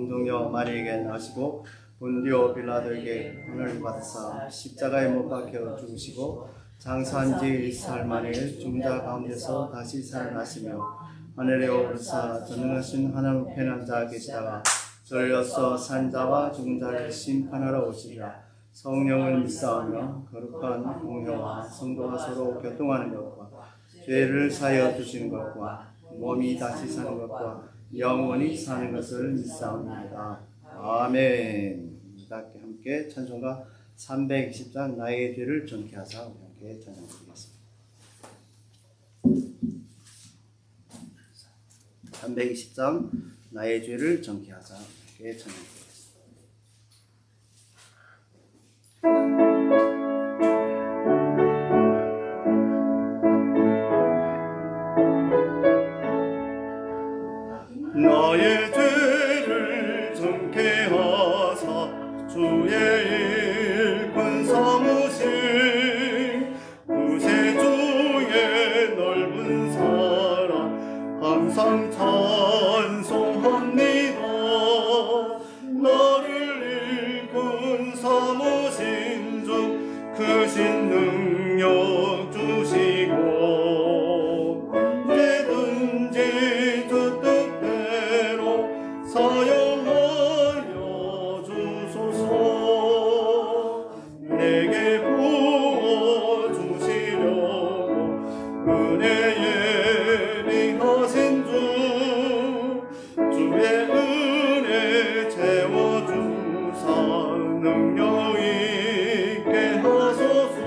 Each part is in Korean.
동정녀 마리에게 나시고 본디오 빌라도에게 hon을 받으사 십자가에 못 박혀 죽으시고 장사한 지 4일 만에 죽은 자 가운데서 다시 살아나시며 하늘에 오르사 전능하신 하나님 우편에 앉아 계시다가 저리로서 산 자와 죽은 자를 심판하러 오시리라. 성령을 믿사오며 거룩한 공회와 성도가 서로 교통하는 것과 죄를 사하여 주시는 것과 몸이 다시 사는 것과 영원히 사는 것을 믿사옵나이다. 아멘. 함께 찬송가 320장 나의 죄를 정케 하사 함께 찬양드리겠습니다. 320장 나의 죄를 정케 하사 함께 찬양드리겠습니다. 나의 죄를 정케 하사 주의 일꾼 삼으신 구세주의 넓은 사랑 항상 찬송합니다. 나를 일꾼 삼으신 주 크신 능력 주시고 언제든지 주 뜻대로 사용하여 주소서. 내게 부어주시려고 은혜에 행하신 주 주의 은혜 채워주사 능력 있게 하소서.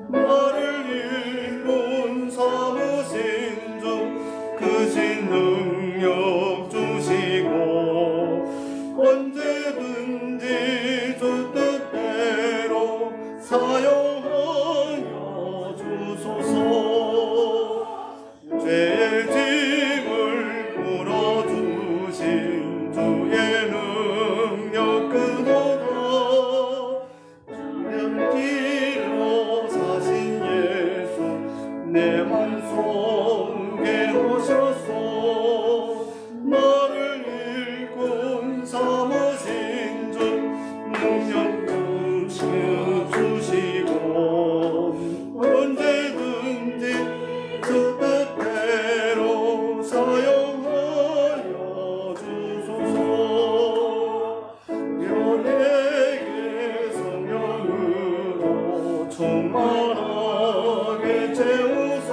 나를 일꾼 삼으신 주 크신 능력 주시고 언제든지 주 뜻대로 사용하여 주소서. 죄의 짐을 풀어주신 주의 능력 그도다. 주의 길로 사신 예수 내 맘 속에 오셔서 나를 일꾼 삼으신 주 능력 주시고 언제든지 주 뜻대로 사용하여 주소서. 내게 성령으로 충만하게 채우사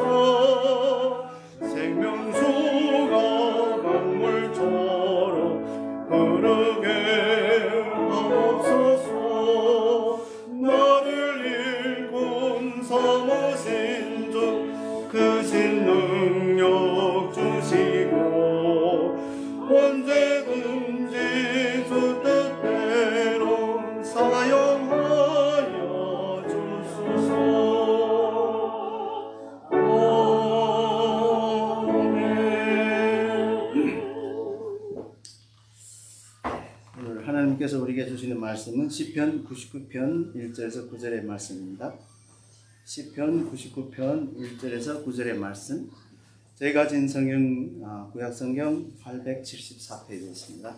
생명수가 강물처럼 흐르게 하옵소서. 나를 일꾼 삼으신 주 크신 능력 주시고 언제든지 주 뜻대로 사용하여 주소서. 오늘 하나님께서 우리에게 주시는 말씀은 시편 99편 1절에서 9절의 말씀입니다. 시편 99편 1절에서 9절의 말씀. 저희가 진 성경 구약 성경 874페이지에 있습니다.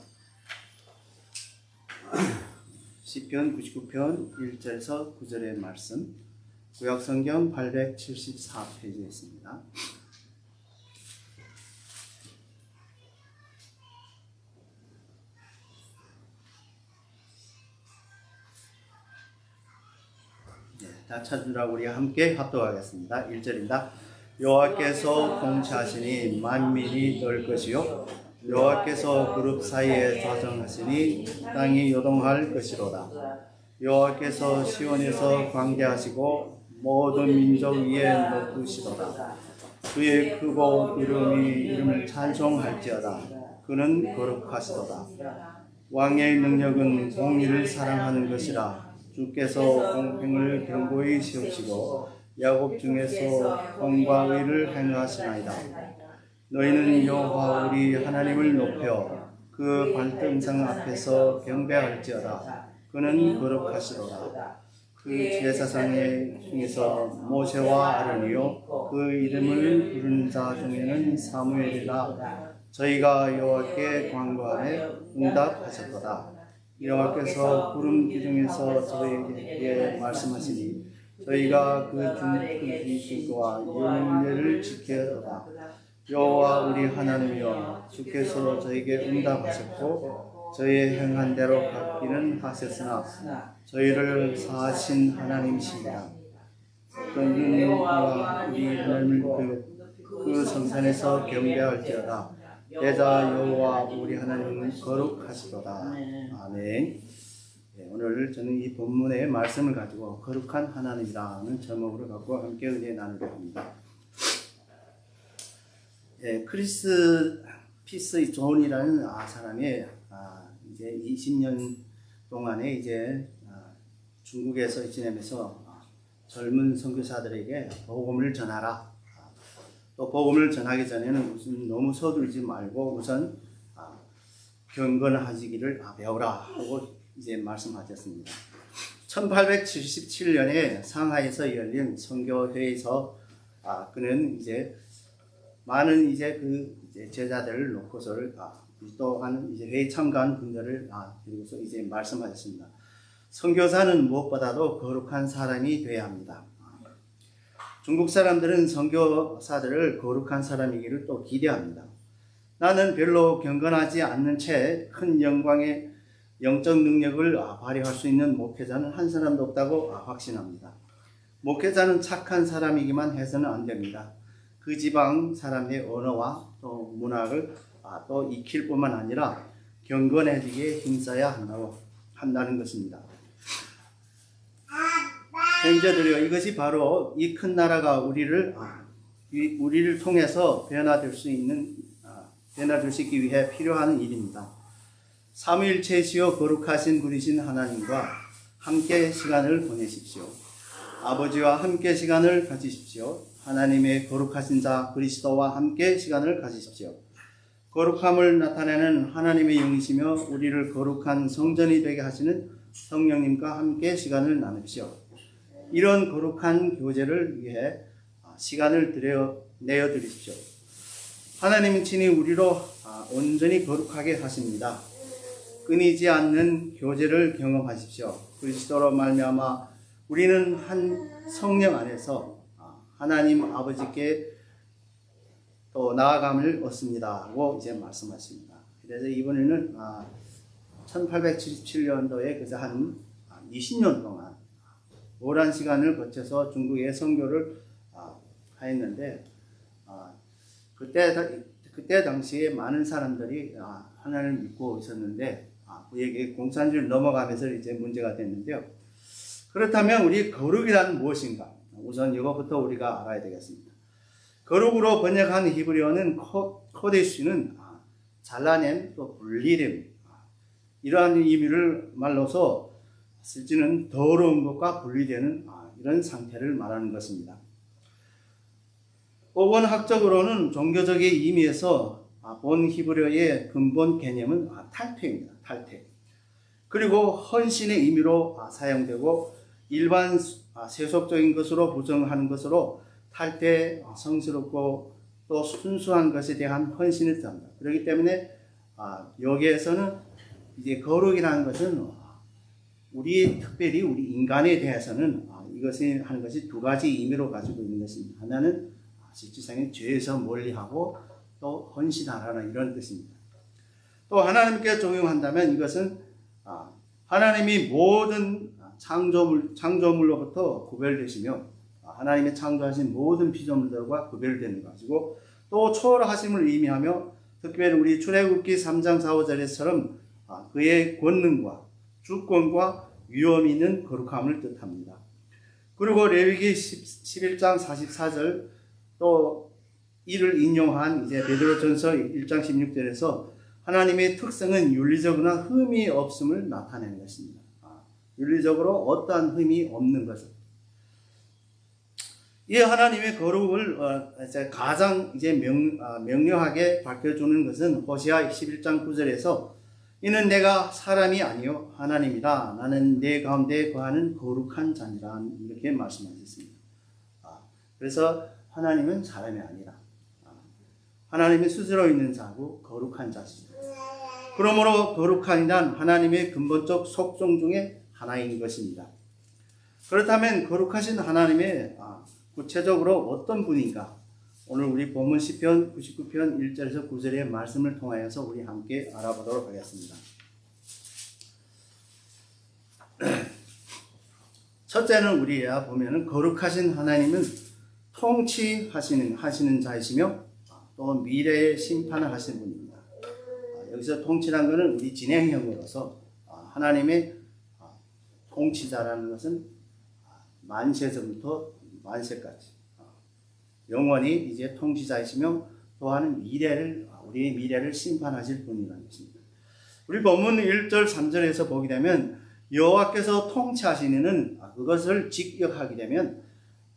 시편 99편 1절에서 9절의 말씀. 구약 성경 874페이지에 있습니다. 다 찾으라고 우리 함께 합독하겠습니다. 1절입니다. 여호와께서 통치하시니 만민이 떨 것이요 여호와께서 그룹 사이에 좌정하시니 땅이 요동할 것이로다. 여호와께서 시온에서 광대하시고 모든 민족 위에 높으시도다. 그의 크고 이름을 찬송할지어다. 그는 거룩하시도다. 왕의 능력은 공의를 사랑하는 것이라. 주께서 공평을 견고히 세우시고 야곱 중에서 공과 의를 행하시나이다. 너희는 여호와 우리 하나님을 높여 그 발등상 앞에서 경배할지어다. 그는 거룩하시도다. 그 제사장 중에서 모세와 아론이요 그 이름을 부르는 자 중에는 사무엘이라. 저희가 여호와께 간구하에 응답하셨도다. 여호와께서 구름 기둥에서 저희에게 말씀하시니 저희가 그와 윤례를 지켜도다. 여호와 우리 하나님이여, 주께서 저에게 응답하셨고 저희의 행한 대로 갚기는 하셨으나 저희를 사하신 하나님이십니다. 여호와 우리 하나님을 그 성산에서 경배할지어다. 대자 여호와 우리 하나님은 거룩하시도다. 아멘. 네, 오늘 저는 이 본문의 말씀을 가지고 거룩한 하나님이라는 제목으로 갖고 함께 은혜 나누려 합니다. 네, 크리스 피스 존이라는 사람이 이제 20년 동안에 이제 중국에서 지내면서 젊은 선교사들에게 복음을 전하라. 또 복음을 전하기 전에는 무슨 너무 서둘지 말고 우선 경건하시기를 배우라 하고 이제 말씀하셨습니다. 1877년에 상하이에서 열린 선교회에서 그는 이제 많은 이제 이제 제자들을 놓고서를 또한 이제 회에 참가한 분들을 그리고서 이제 말씀하셨습니다. 선교사는 무엇보다도 거룩한 사람이 되어야 합니다. 중국 사람들은 선교사들을 거룩한 사람이기를 또 기대합니다. 나는 별로 경건하지 않는 채 큰 영광의 영적 능력을 발휘할 수 있는 목회자는 한 사람도 없다고 확신합니다. 목회자는 착한 사람이기만 해서는 안 됩니다. 그 지방 사람의 언어와 또 문화를 또 익힐 뿐만 아니라 경건해지기에 힘써야 한다는 것입니다. 형제들이여, 이것이 바로 이 큰 나라가 우리를 통해서 변화될 수 있기 위해 필요한 일입니다. 삼위일체시요 거룩하신 분이신 하나님과 함께 시간을 보내십시오. 아버지와 함께 시간을 가지십시오. 하나님의 거룩하신 자 그리스도와 함께 시간을 가지십시오. 거룩함을 나타내는 하나님의 영이시며 우리를 거룩한 성전이 되게 하시는 성령님과 함께 시간을 나누십시오. 이런 거룩한 교제를 위해 시간을 내어드리십시오. 하나님은 친히 우리로 온전히 거룩하게 하십니다. 끊이지 않는 교제를 경험하십시오. 그리스도로 말미암아 우리는 한 성령 안에서 하나님 아버지께 또 나아감을 얻습니다 하고 이제 말씀하십니다. 그래서 이번에는 1877년도에 그저 한 20년 동안 오랜 시간을 거쳐서 중국에 선교를 하였는데 그때 당시에 많은 사람들이 하나님을 믿고 있었는데 그에게 공산주의를 넘어가면서 이제 문제가 됐는데요. 그렇다면 우리 거룩이란 무엇인가? 우선 이것부터 우리가 알아야 되겠습니다. 거룩으로 번역한 히브리어는 코데시는 잘라냄 또 분리됨 이러한 의미를 말로서 실제는 더러운 것과 분리되는 이런 상태를 말하는 것입니다. 원학적으로는 종교적인 의미에서 본 히브리어의 근본 개념은 탈퇴입니다. 탈퇴. 그리고 헌신의 의미로 사용되고 일반 세속적인 것으로 부정하는 것으로 탈퇴, 성스럽고 또 순수한 것에 대한 헌신을 뜻합니다. 그렇기 때문에 여기에서는 이제 거룩이라는 것은 특별히 우리 인간에 대해서는 이것이 하는 것이 두 가지 의미로 가지고 있는 것입니다. 하나는 실질상의 죄에서 멀리하고 또 헌신하라는 이런 뜻입니다. 또 하나님께 적용한다면 이것은 하나님이 모든 창조물로부터 구별되시며 하나님의 창조하신 모든 피조물들과 구별되는 것이고 또 초월하심을 의미하며 특별히 우리 출애굽기 3장 4, 5절에서처럼 그의 권능과 주권과 위엄이 있는 거룩함을 뜻합니다. 그리고 레위기 11장 44절 또 이를 인용한 이제 베드로전서 1장 16절에서 하나님의 특성은 윤리적이나 흠이 없음을 나타내는 것입니다. 윤리적으로 어떠한 흠이 없는 것을. 이 하나님의 거룩을 가장 이제 명료하게 밝혀주는 것은 호세아 11장 9절에서 이는 내가 사람이 아니요 하나님이라 나는 내 가운데 거하는 거룩한 자니라 이렇게 말씀하셨습니다. 그래서 하나님은 사람이 아니라 하나님의 스스로 있는 자고 거룩한 자시다. 그러므로 거룩한이란 하나님의 근본적 속성 중에 하나인 것입니다. 그렇다면 거룩하신 하나님의 구체적으로 어떤 분인가? 오늘 우리 본문 시편 99편 1절에서 9절의 말씀을 통하여서 우리 함께 알아보도록 하겠습니다. 첫째는 우리야 보면은 거룩하신 하나님은 통치하시는 자이시며 또 미래의 심판을 하시는 분입니다. 여기서 통치란 것은 우리 진행형으로서 하나님의 통치자라는 것은 만세서부터 만세까지 영원히 이제 통치자이시며 또한 우리의 미래를 심판하실 분이라는 것입니다. 우리 본문 1절 3절에서 보게 되면 여호와께서 통치하시는 그것을 직역하게 되면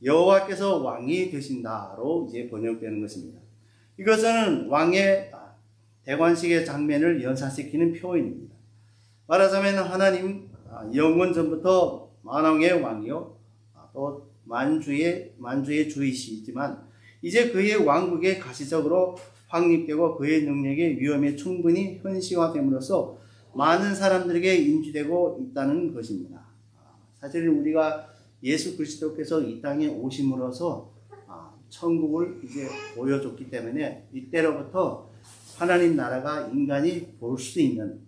여호와께서 왕이 되신다로 이제 번역되는 것입니다. 이것은 왕의 대관식의 장면을 연상시키는 표현입니다. 말하자면 하나님 영원 전부터 만왕의 왕이요 또 만주의 주이시지만 이제 그의 왕국에 가시적으로 확립되고 그의 능력의 위엄에 충분히 현시화됨으로써 많은 사람들에게 인지되고 있다는 것입니다. 사실 우리가 예수 그리스도께서 이 땅에 오심으로써 천국을 이제 보여줬기 때문에 이때로부터 하나님 나라가 인간이 볼 수 있는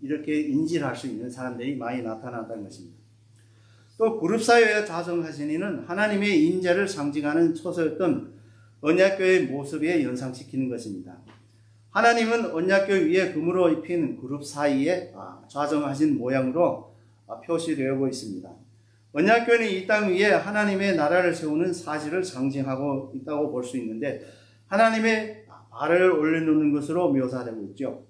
이렇게 인지를 할 수 있는 사람들이 많이 나타났다는 것입니다. 또 그룹사회에 자정하신 이는 하나님의 인자를 상징하는 처소였던 언약궤의 모습에 연상시키는 것입니다. 하나님은 언약궤 위에 금으로 입힌 그룹 사이에 좌정하신 모양으로 표시되고 있습니다. 언약궤는 이 땅 위에 하나님의 나라를 세우는 사실을 상징하고 있다고 볼 수 있는데 하나님의 발을 올려놓는 것으로 묘사되고 있죠.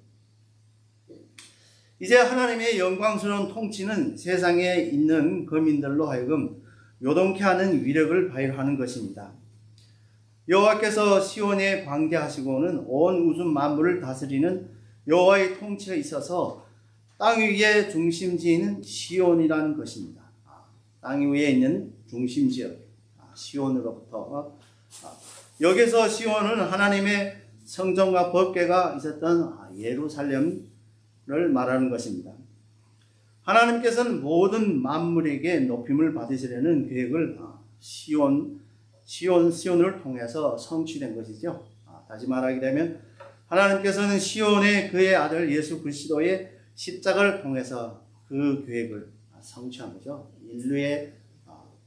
이제 하나님의 영광스러운 통치는 세상에 있는 거민들로 하여금 요동케 하는 위력을 발휘하는 것입니다. 여호와께서 시온에 광대하시고는 온 우주 만물을 다스리는 여호와의 통치가 있어서 땅 위에 중심지는 시온이라는 것입니다. 땅 위에 있는 중심지역 시온으로부터 여기서 시온은 하나님의 성전과 법궤가 있었던 예루살렘을 말하는 것입니다. 하나님께서는 모든 만물에게 높임을 받으시려는 계획을 시온을 통해서 성취된 것이죠. 다시 말하게 되면 하나님께서는 시온에 그의 아들 예수 그리스도의 십자가를 통해서 그 계획을 성취한 거죠. 인류의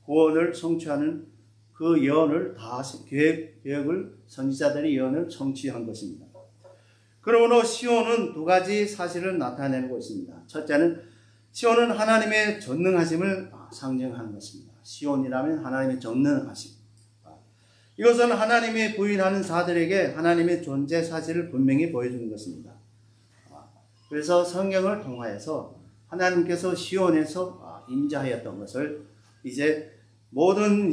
구원을 성취하는 그 예언을 계획을 선지자들의 예언을 성취한 것입니다. 그러므로 시온은 두 가지 사실을 나타내고 있습니다. 첫째는 시온은 하나님의 전능하심을 상징하는 것입니다. 시온이라면 하나님의 전능하심. 이것은 하나님의 부인하는 자들에게 하나님의 존재 사실을 분명히 보여주는 것입니다. 그래서 성경을 통하여서 하나님께서 시온에서 임재하였던 것을 이제 모든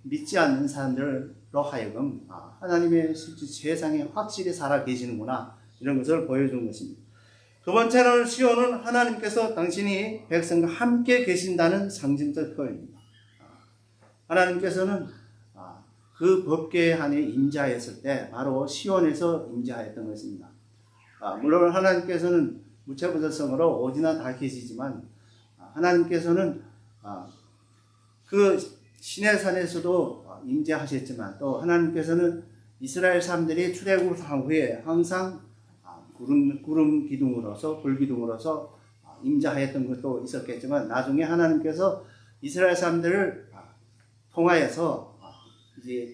믿지 않는 사람들로 하여금 하나님의 세상에 확실히 살아 계시는구나 이런 것을 보여준 것입니다. 두 번째는 시온은 하나님께서 당신이 백성과 함께 계신다는 상징적 표현입니다. 하나님께서는 그 법궤 안에 임재하였을 때 바로 시온에서 임재하였던 것입니다. 물론 하나님께서는 무체부적성으로 어디나 다 계시지만 하나님께서는 그 시내산에서도 임재하셨지만 또 하나님께서는 이스라엘 사람들이 출애굽 후에 항상 구름 기둥으로서 불기둥으로서 임재하였던 것도 있었겠지만 나중에 하나님께서 이스라엘 사람들을 통하여서 이제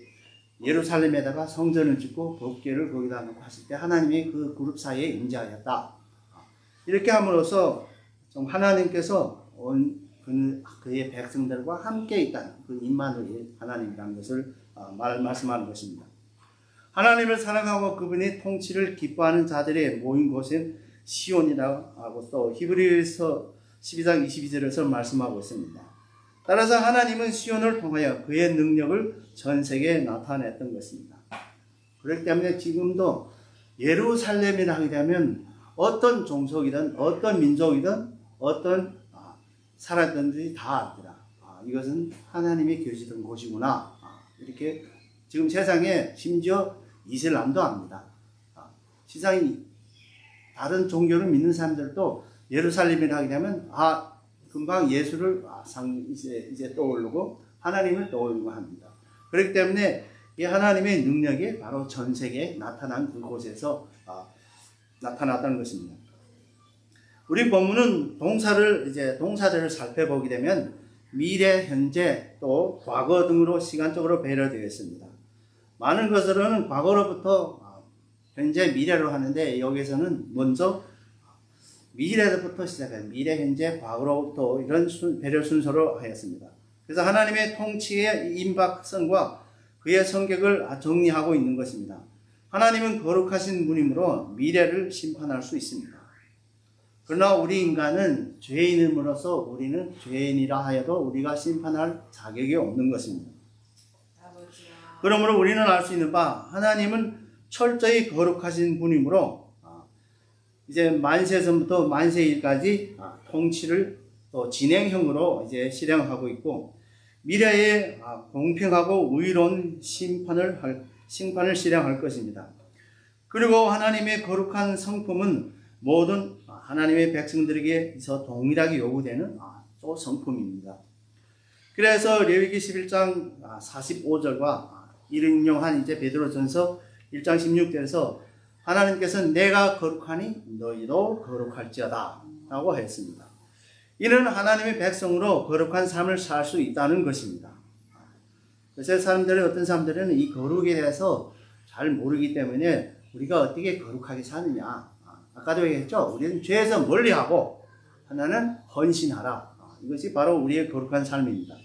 예루살렘에다가 성전을 짓고 법궤를 거기다 놓고 하실 때 하나님이 그 그룹 사이에 임재하였다. 이렇게 함으로써 좀 하나님께서 그의 백성들과 함께 있다는 그 임마누엘 하나님이라는 것을 말씀하는 것입니다. 하나님을 사랑하고 그분의 통치를 기뻐하는 자들의 모인 곳은 시온이라고 하고 또 히브리서 12장 22절에서 말씀하고 있습니다. 따라서 하나님은 시온을 통하여 그의 능력을 전 세계에 나타냈던 것입니다. 그렇기 때문에 지금도 예루살렘이라 하게 되면 어떤 종속이든 어떤 민족이든 어떤 사람들이 다 압니다. 이것은 하나님이 계시던 곳이구나. 이렇게 지금 세상에 심지어 이슬람도 합니다. 세상에 다른 종교를 믿는 사람들도 예루살렘에 하게 되면 금방 예수를 이제 떠오르고 하나님을 떠오르고 합니다. 그렇기 때문에 이 하나님의 능력이 바로 전 세계에 나타난 그곳에서 나타났다는 것입니다. 우리 본문은 동사들을 살펴보게 되면 미래, 현재, 또 과거 등으로 시간적으로 배열되어 있습니다. 많은 것으로는 과거로부터 현재, 미래로 하는데 여기서는 먼저 미래부터 시작해요. 미래, 현재, 과거로부터 이런 배열 순서로 하였습니다. 그래서 하나님의 통치의 임박성과 그의 성격을 정리하고 있는 것입니다. 하나님은 거룩하신 분이므로 미래를 심판할 수 있습니다. 그러나 우리 인간은 죄인임으로써 우리는 죄인이라 하여도 우리가 심판할 자격이 없는 것입니다. 그러므로 우리는 알 수 있는 바 하나님은 철저히 거룩하신 분이므로 이제 만세전부터 만세일까지 통치를 또 진행형으로 이제 실행하고 있고 미래에 공평하고 의로운 심판을 실행할 것입니다. 그리고 하나님의 거룩한 성품은 모든 하나님의 백성들에게서 동일하게 요구되는 또 성품입니다. 그래서 레위기 11장 45절과 이를 인용한 이제 베드로전서 1장 16절에서 하나님께서는 내가 거룩하니 너희도 거룩할지어다 라고 했습니다. 이는 하나님의 백성으로 거룩한 삶을 살 수 있다는 것입니다. 그래서 어떤 사람들은 이 거룩에 대해서 잘 모르기 때문에 우리가 어떻게 거룩하게 사느냐. 아까도 얘기했죠. 우리는 죄에서 멀리하고 하나는 헌신하라. 이것이 바로 우리의 거룩한 삶입니다.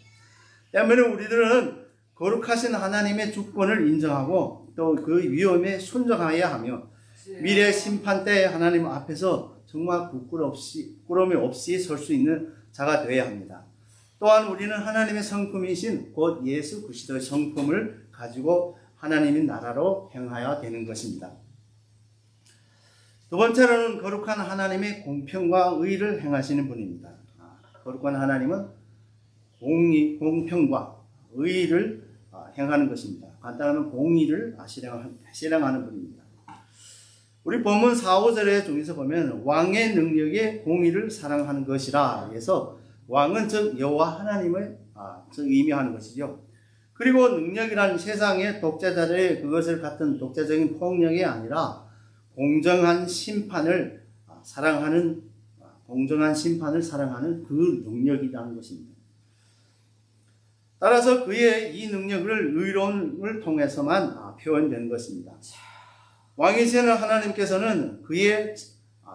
때문에 우리들은 거룩하신 하나님의 주권을 인정하고 또 그 위엄에 순종하여야 하며 미래 심판 때 하나님 앞에서 정말 부끄러움이 없이 설 수 있는 자가 되어야 합니다. 또한 우리는 하나님의 성품이신 곧 예수 그리스도의 성품을 가지고 하나님의 나라로 행하여야 되는 것입니다. 두 번째로는 거룩한 하나님의 공평과 의를 행하시는 분입니다. 거룩한 하나님은 공평과 의를 행하는 것입니다. 간단하면 공의를 실행하는 분입니다. 우리 본문 4, 5절의 중에서 보면 왕의 능력에 공의를 사랑하는 것이라 해서 왕은 즉 여호와 하나님을 의미하는 것이죠. 그리고 능력이란 세상의 독재자들의 그것을 갖는 독재적인 폭력이 아니라 공정한 심판을 사랑하는 그 능력이라는 것입니다. 따라서 그의 이 능력을 의로움을 통해서만 표현된 것입니다. 왕이신 하나님께서는 그의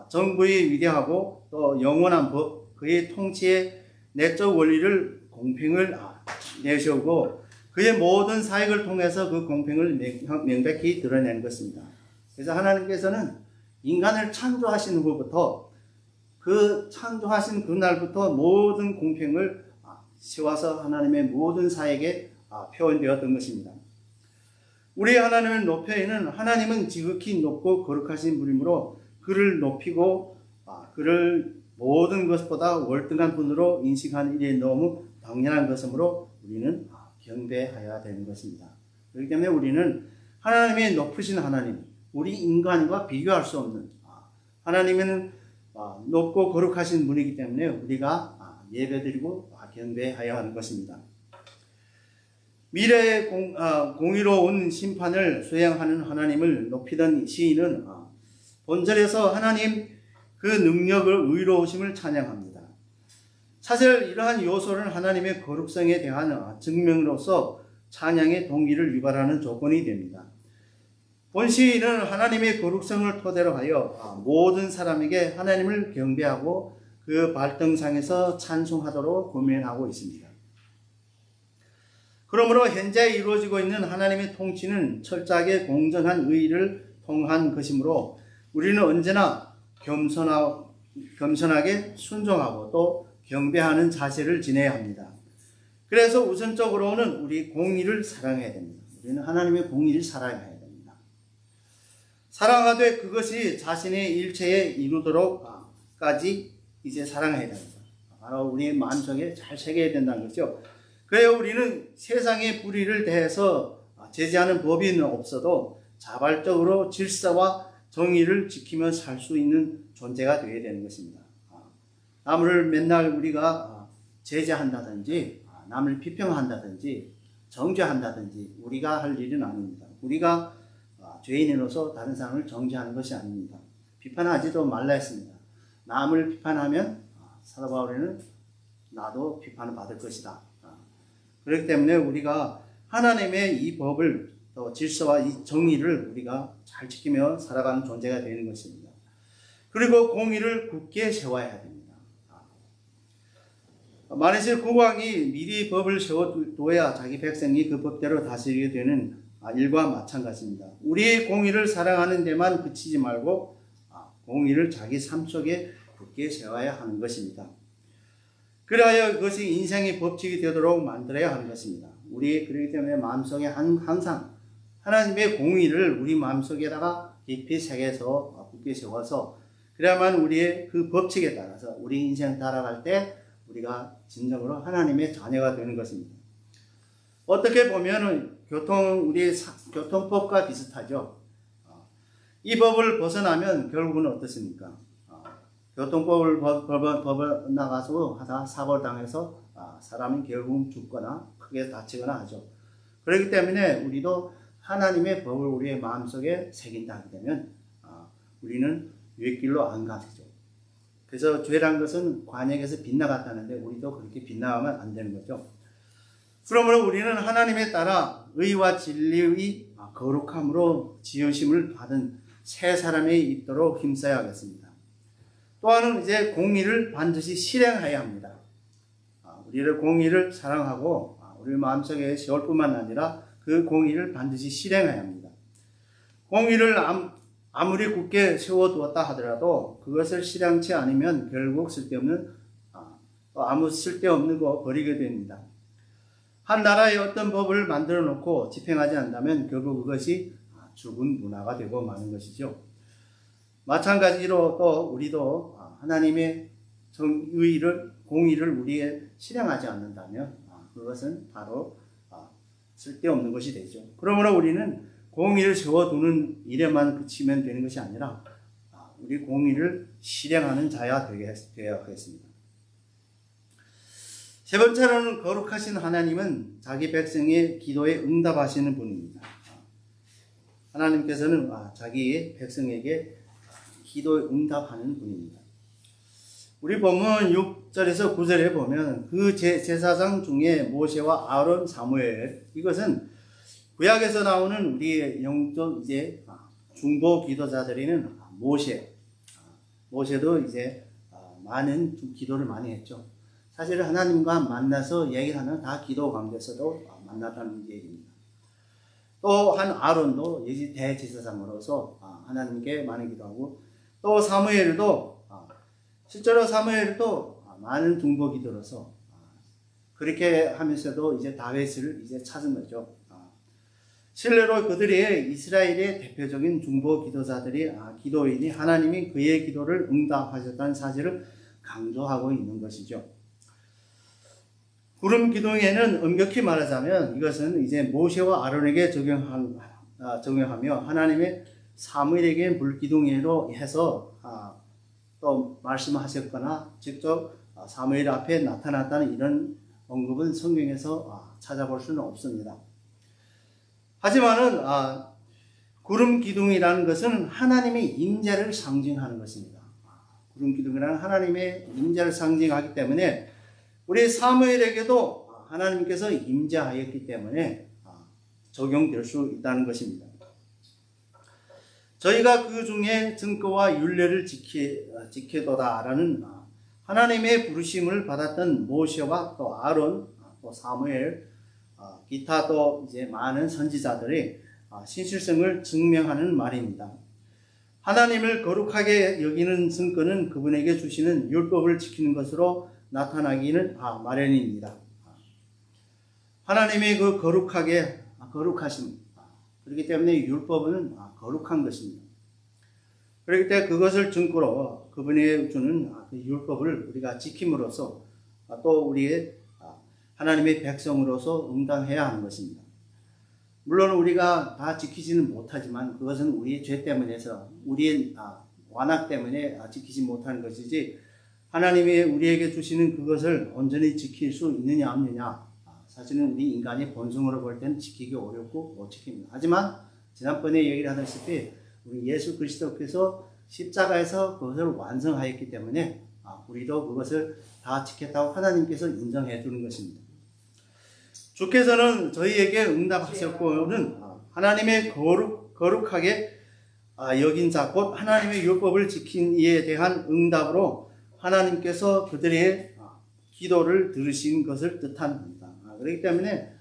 정부의 위대하고 또 영원한 법, 그의 통치의 내적 원리를 공평을 내세우고 그의 모든 사역을 통해서 그 공평을 명백히 드러내는 것입니다. 그래서 하나님께서는 인간을 창조하신 후부터 그 창조하신 그날부터 모든 공평을 세워서 하나님의 모든 사역에 표현되었던 것입니다. 우리 하나님을 높여있는 하나님은 지극히 높고 거룩하신 분이므로 그를 높이고 그를 모든 것보다 월등한 분으로 인식하는 일이 너무 당연한 것이므로 우리는 경배해야 되는 것입니다. 그렇기 때문에 우리는 하나님의 높으신 하나님, 우리 인간과 비교할 수 없는 하나님은 높고 거룩하신 분이기 때문에 우리가 예배드리고 경배해야 하는 것입니다. 미래의 공의로운 심판을 수행하는 하나님을 높이던 시인은 본절에서 하나님 그 능력을 의로우심을 찬양합니다. 사실 이러한 요소는 하나님의 거룩성에 대한 증명으로서 찬양의 동기를 유발하는 조건이 됩니다. 본 시인은 하나님의 거룩성을 토대로 하여 모든 사람에게 하나님을 경배하고 그 발등상에서 찬송하도록 권면하고 있습니다. 그러므로 현재 이루어지고 있는 하나님의 통치는 철저하게 공정한 의를 통한 것이므로 우리는 언제나 겸손하게 순종하고 또 경배하는 자세를 지내야 합니다. 그래서 우선적으로는 우리 공의를 사랑해야 됩니다. 우리는 하나님의 공의를 사랑해야 됩니다. 사랑하되 그것이 자신의 일체에 이루도록까지 이제 사랑해야 됩니다. 바로 우리의 마음속에 잘 새겨야 된다는 거죠. 그래야 우리는 세상의 불의를 대해서 제지하는 법이 없어도 자발적으로 질서와 정의를 지키며 살 수 있는 존재가 되어야 되는 것입니다. 남을 맨날 우리가 제재한다든지 남을 비평한다든지 정죄한다든지 우리가 할 일은 아닙니다. 우리가 죄인으로서 다른 사람을 정죄하는 것이 아닙니다. 비판하지도 말라 했습니다. 남을 비판하면 사도 바울에는 나도 비판을 받을 것이다. 그렇기 때문에 우리가 하나님의 이 법을 또 질서와 이 정의를 우리가 잘 지키며 살아가는 존재가 되는 것입니다. 그리고 공의를 굳게 세워야 됩니다. 만일 국왕이 미리 법을 세워둬야 자기 백성이 그 법대로 다스리게 되는 일과 마찬가지입니다. 우리의 공의를 사랑하는 데만 그치지 말고 공의를 자기 삶 속에 굳게 세워야 하는 것입니다. 그래야 그것이 인생의 법칙이 되도록 만들어야 하는 것입니다. 그렇기 때문에 마음속에 항상 하나님의 공의를 우리 마음속에다가 깊이 새겨서 굳게 세워서 그래야만 우리의 그 법칙에 따라서 우리 인생 따라갈 때 우리가 진정으로 하나님의 자녀가 되는 것입니다. 어떻게 보면 우리 교통법과 비슷하죠. 이 법을 벗어나면 결국은 어떻습니까? 교통법을 나가서 하다 사고를 당해서 사람이 결국 죽거나 크게 다치거나 하죠. 그렇기 때문에 우리도 하나님의 법을 우리의 마음속에 새긴다 하게 되면 우리는 윗길로 안 가죠. 그래서 죄란 것은 관역에서 빗나갔다는데 우리도 그렇게 빗나가면 안 되는 거죠. 그러므로 우리는 하나님에 따라 의와 진리의 거룩함으로 지으심을 받은 새 사람이 있도록 힘써야 하겠습니다. 또한 이제 공의를 반드시 실행해야 합니다. 우리를 공의를 사랑하고 우리 마음속에 세울 뿐만 아니라 그 공의를 반드시 실행해야 합니다. 공의를 아무리 굳게 세워두었다 하더라도 그것을 실행치 않으면 결국 아무 쓸데없는 거 버리게 됩니다. 한 나라의 어떤 법을 만들어 놓고 집행하지 않는다면 결국 그것이 죽은 문화가 되고 마는 것이죠. 마찬가지로 또 우리도 하나님의 공의를 우리에 실행하지 않는다면 그것은 바로 쓸데없는 것이 되죠. 그러므로 우리는 공의를 세워두는 일에만 그치면 되는 것이 아니라 우리 공의를 실행하는 자야 되어야 하겠습니다. 세 번째로는 거룩하신 하나님은 자기 백성의 기도에 응답하시는 분입니다. 하나님께서는 자기 백성에게 기도에 응답하는 분입니다. 우리 본문 6절에서 9절에 보면 그 제사장 중에 모세와 아론, 사무엘, 이것은 구약에서 나오는 우리의 영적 중보 기도자들에는 모세도 많은 기도를 많이 했죠. 사실 하나님과 만나서 얘기하는 다 기도 가운데서도 만났다는 얘기입니다. 또 한 아론도 대제사장으로서 하나님께 많이 기도하고 또 실제로 사무엘도 많은 중보 기도로서 그렇게 하면서도 다윗을 찾은 거죠. 실례로 그들이 이스라엘의 대표적인 중보 기도자들이 기도인이 하나님이 그의 기도를 응답하셨다는 사실을 강조하고 있는 것이죠. 구름 기둥에는 엄격히 말하자면 이것은 모세와 아론에게 적용하며 하나님의 사무엘에게 물기둥으로 해서 또 말씀하셨거나 직접 사무엘 앞에 나타났다는 이런 언급은 성경에서 찾아볼 수는 없습니다. 하지만은 구름 기둥이라는 것은 하나님의 임재를 상징하는 것입니다. 구름 기둥이라는 하나님의 임재를 상징하기 때문에 우리 사무엘에게도 하나님께서 임재하였기 때문에 적용될 수 있다는 것입니다. 저희가 그 중에 증거와 율례를 지키도다라는 하나님의 부르심을 받았던 모세와 또 아론, 또 사무엘, 기타 또 많은 선지자들의 신실성을 증명하는 말입니다. 하나님을 거룩하게 여기는 증거는 그분에게 주시는 율법을 지키는 것으로 나타나기는 마련입니다. 하나님의 그 거룩하심, 그렇기 때문에 율법은 거룩한 것입니다. 그렇기 때문에 그것을 증거로 그분이 주는 그 율법을 우리가 지킴으로써 또 우리의 하나님의 백성으로서 응당해야 하는 것입니다. 물론 우리가 다 지키지는 못하지만 그것은 우리의 죄 때문에서 우리의 완악 때문에 지키지 못하는 것이지 하나님이 우리에게 주시는 그것을 온전히 지킬 수 있느냐 없느냐 사실은 우리 인간의 본성으로 볼 때는 지키기 어렵고 못 지킵니다. 하지만 지난번에 얘기를 하다시피 우리 예수 그리스도께서 십자가에서 그것을 완성하였기 때문에 우리도 그것을 다 지켰다고 하나님께서 인정해 주는 것입니다. 주께서는 저희에게 응답하셨고는 하나님의 거룩하게 여긴 자 곧 하나님의 율법을 지킨 이에 대한 응답으로 하나님께서 그들의 기도를 들으신 것을 뜻합니다. 그렇기 때문에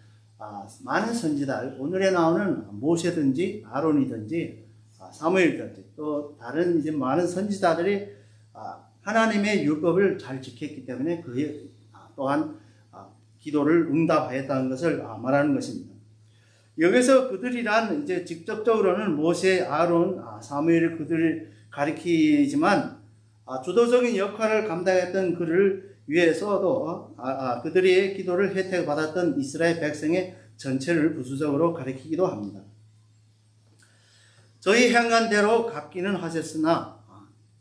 많은 선지자들 오늘에 나오는 모세든지 아론이든지 사무엘이든지 또 다른 이제 많은 선지자들이 하나님의 율법을 잘 지켰기 때문에 그에 또한 기도를 응답하였다는 것을 말하는 것입니다. 여기서 그들이란 이제 직접적으로는 모세, 아론, 사무엘을 그들을 가리키지만 주도적인 역할을 감당했던 그를 위해서도 그들의 기도를 혜택받았던 이스라엘 백성의 전체를 부수적으로 가리키기도 합니다. 저희 행한 대로 갚기는 하셨으나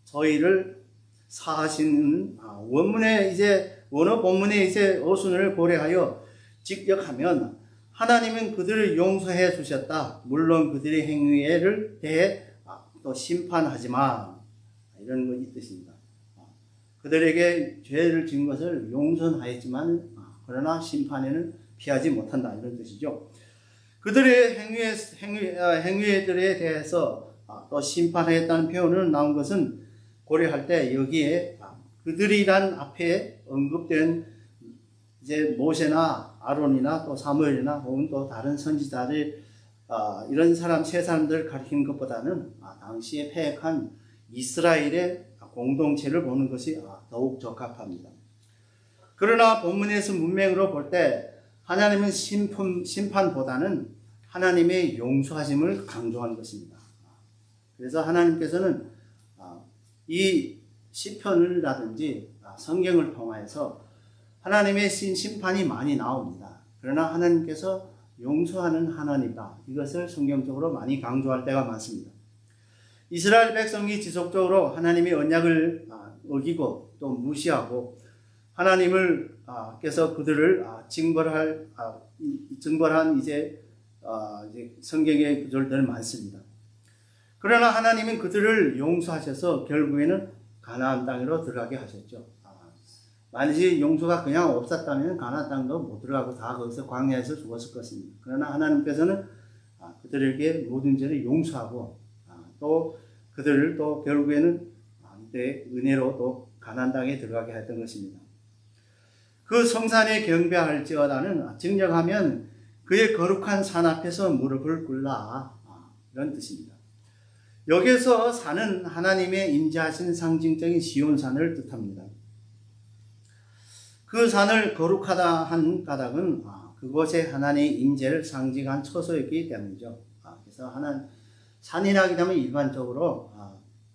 저희를 사하시는 원어 본문의 이제 어순을 고려하여 직역하면 하나님은 그들을 용서해 주셨다. 물론 그들의 행위를 대해 또 심판하지만 이런 것이 뜻입니다. 그들에게 죄를 지은 것을 용서하였지만 그러나 심판에는 피하지 못한다 이런 뜻이죠. 그들의 행위들에 대해서 또 심판하였다는 표현을 나온 것은 고려할 때 여기에 그들이란 앞에 언급된 이제 모세나 아론이나 또 사무엘이나 혹은 또 다른 선지자들 이런 세 사람들 가리키는 것보다는 당시에 패역한 이스라엘의 공동체를 보는 것이 더욱 적합합니다. 그러나 본문에서 문맥으로 볼 때 하나님은 심판보다는 하나님의 용서하심을 강조한 것입니다. 그래서 하나님께서는 이 시편이라든지 성경을 통하여서 하나님의 심판이 많이 나옵니다. 그러나 하나님께서 용서하는 하나님이다. 이것을 성경적으로 많이 강조할 때가 많습니다. 이스라엘 백성이 지속적으로 하나님의 언약을 어기고 또 무시하고 하나님을 께서 그들을 징벌한 이제 성경의 구절들 많습니다. 그러나 하나님은 그들을 용서하셔서 결국에는 가나안 땅으로 들어가게 하셨죠. 만약에 용서가 그냥 없었다면 가나안 땅도 못 들어가고 다 거기서 광야에서 죽었을 것입니다. 그러나 하나님께서는 그들에게 모든 죄를 용서하고 또 그들을 또 결국에는 이때 은혜로 또 가나안 땅에 들어가게 했던 것입니다. 그 성산에 경배할지어다는 증정하면 그의 거룩한 산 앞에서 무릎을 꿇라 이런 뜻입니다. 여기서 산은 하나님의 임재하신 상징적인 시온산을 뜻합니다. 그 산을 거룩하다 한 까닭은 그곳에 하나님의 임재를 상징한 처소였기 때문이죠. 그래서 산이라게 되면 일반적으로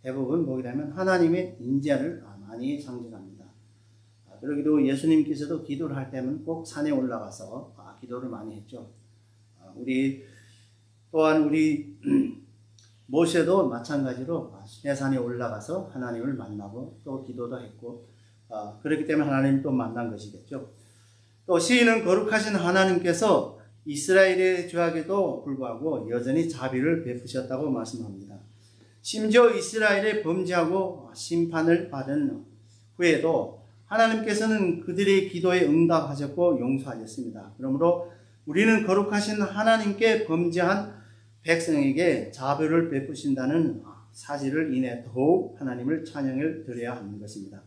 대부분 보게 되면 하나님의 임재를 많이 상징합니다. 그러기도 예수님께서도 기도를 할 때는 꼭 산에 올라가서 기도를 많이 했죠. 또한 우리 모세도 마찬가지로 시내산에 올라가서 하나님을 만나고 또 기도도 했고 그렇기 때문에 하나님을 또 만난 것이겠죠. 또 시인은 거룩하신 하나님께서 이스라엘의 죄악에도 불구하고 여전히 자비를 베푸셨다고 말씀합니다. 심지어 이스라엘의 범죄하고 심판을 받은 후에도 하나님께서는 그들의 기도에 응답하셨고 용서하셨습니다. 그러므로 우리는 거룩하신 하나님께 범죄한 백성에게 자비를 베푸신다는 사실을 인해 더욱 하나님을 찬양을 드려야 하는 것입니다.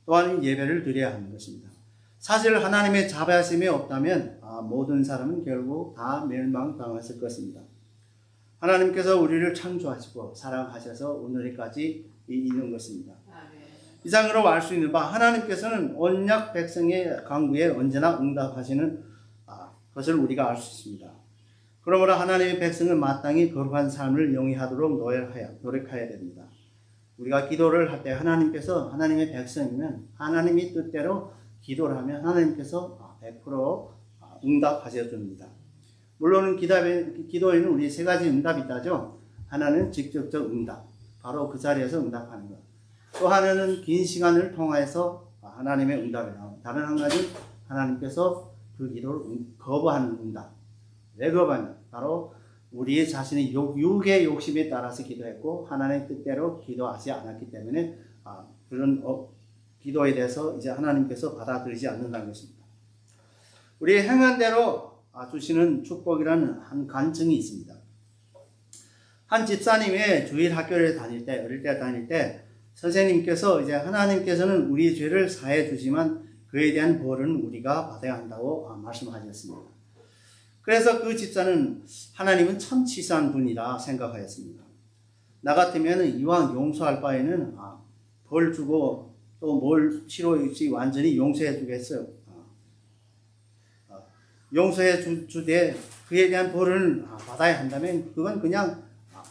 또한 예배를 드려야 하는 것입니다. 사실 하나님의 자비하심이 없다면 모든 사람은 결국 다 멸망당했을 것입니다. 하나님께서 우리를 창조하시고 사랑하셔서 오늘까지 있는 것입니다. 이상으로 알 수 있는 바 하나님께서는 언약 백성의 간구에 언제나 응답하시는 것을 우리가 알 수 있습니다. 그러므로 하나님의 백성은 마땅히 거룩한 삶을 영위하도록 노력해야 됩니다. 우리가 기도를 할 때 하나님께서 하나님의 백성이면 하나님이 뜻대로 기도를 하면 하나님께서 100% 응답하셔 줍니다. 물론 기도에는 우리 세 가지 응답이 있다죠. 하나는 직접적 응답, 바로 그 자리에서 응답하는 것. 또 하나는 긴 시간을 통해서 하나님의 응답이 나옵니다. 다른 한 가지는 하나님께서 그 기도를 거부하는 응답. 왜 거부하냐? 바로 우리 자신의 육의 욕심에 따라서 기도했고 하나님의 뜻대로 기도하지 않았기 때문에 그런 기도에 대해서 이제 하나님께서 받아들이지 않는다는 것입니다. 우리 행한 대로 주시는 축복이라는 한 간증이 있습니다. 한 집사님이 주일 학교를 다닐 때, 어릴 때 다닐 때 선생님께서 이제 하나님께서는 우리 죄를 사해 주지만 그에 대한 벌은 우리가 받아야 한다고 말씀하셨습니다. 그래서 그 집사는 하나님은 참 치사한 분이라 생각하였습니다. 나 같으면 이왕 용서할 바에는 벌 주고 또 뭘 치료했지 완전히 용서해 주겠어요. 용서해 주되 그에 대한 벌을 받아야 한다면 그건 그냥